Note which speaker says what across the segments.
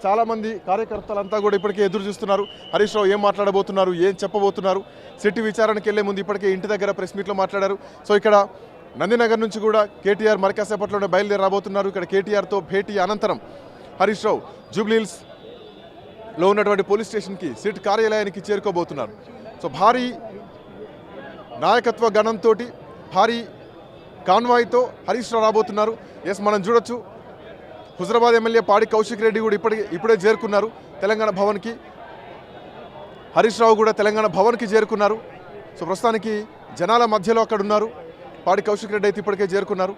Speaker 1: చాలామంది కార్యకర్తలంతా కూడా ఇప్పటికే ఎదురు చూస్తున్నారు. హరీష్ రావు ఏం మాట్లాడబోతున్నారు, ఏం చెప్పబోతున్నారు. సిటీ విచారణకి వెళ్లే ముందు ఇప్పటికే ఇంటి దగ్గర ప్రెస్ మీట్లో మాట్లాడారు. సో ఇక్కడ నందినగర్ నుంచి కూడా కేటీఆర్ మరి కాసేపట్లోనే బయలుదేరి రాబోతున్నారు. ఇక్కడ కేటీఆర్తో భేటీ అనంతరం హరీష్ రావు జూబ్లీహిల్స్లో ఉన్నటువంటి పోలీస్ స్టేషన్కి సిట్ కార్యాలయానికి చేరుకోబోతున్నారు. సో భారీ నాయకత్వ గణంతో భారీ కాన్వాయ్తో హరీష్ రావు రాబోతున్నారు. ఎస్, మనం చూడొచ్చు హుజరాబాద్ ఎమ్మెల్యే పాడి కౌశిక్ రెడ్డి కూడా ఇప్పుడే చేరుకున్నారు తెలంగాణ భవన్కి. హరీష్ రావు కూడా తెలంగాణ భవన్కి చేరుకున్నారు. సో ప్రస్తుతానికి జనాల మధ్యలో అక్కడ ఉన్నారు. పాడి కౌశిక్ రెడ్డి అయితే ఇప్పటికే చేరుకున్నారు.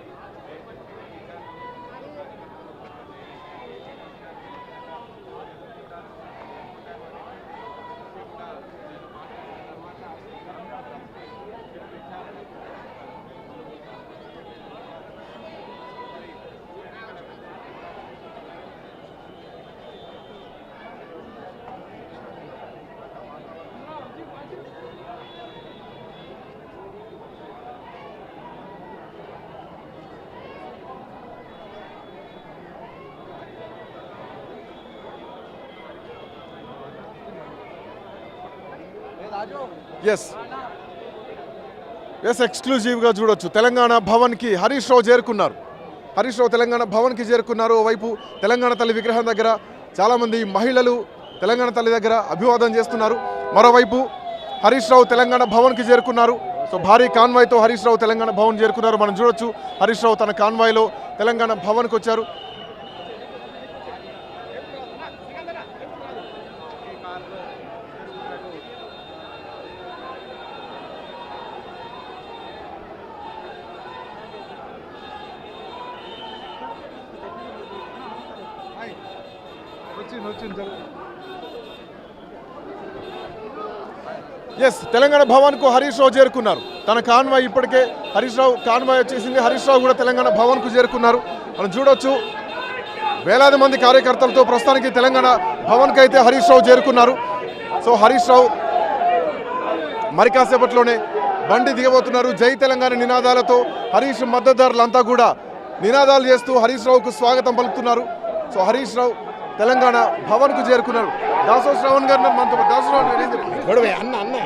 Speaker 1: ఎస్ ఎక్స్క్లూజివ్గా చూడొచ్చు తెలంగాణ భవన్కి హరీష్ రావు చేరుకున్నారు. హరీష్ రావు తెలంగాణ భవన్కి చేరుకున్నారు. ఓవైపు తెలంగాణ తల్లి విగ్రహం దగ్గర చాలామంది మహిళలు తెలంగాణ తల్లి దగ్గర అభివాదం చేస్తున్నారు. మరోవైపు హరీష్ రావు తెలంగాణ భవన్కి చేరుకున్నారు. సో భారీ కాన్వాయ్తో హరీష్ రావు తెలంగాణ భవన్ చేరుకున్నారు. మనం చూడొచ్చు హరీష్ రావు తన కాన్వాయ్లో తెలంగాణ భవన్కి వచ్చారు. ఎస్, తెలంగాణ భవన్కు హరీష్ రావు చేరుకున్నారు. తన కాన్వాయ్ ఇప్పటికే హరీష్ రావు కాన్వాయ్ వచ్చేసింది. హరీష్ రావు కూడా తెలంగాణ భవన్కు చేరుకున్నారు. మనం చూడొచ్చు వేలాది మంది కార్యకర్తలతో ప్రస్తుతానికి తెలంగాణ భవన్కి అయితే హరీష్ రావు చేరుకున్నారు. సో హరీష్ రావు మరి కాసేపట్లోనే బండి దిగబోతున్నారు. జై తెలంగాణ నినాదాలతో హరీష్ మద్దతుదారులంతా కూడా నినాదాలు చేస్తూ హరీష్ రావుకు స్వాగతం పలుకుతున్నారు. సో హరీష్ రావు తెలంగాణ భవన్కు చేరుకున్నారు. దాసో శ్రవణ్ గారు మనతో దాసో శ్రవణ్
Speaker 2: అన్న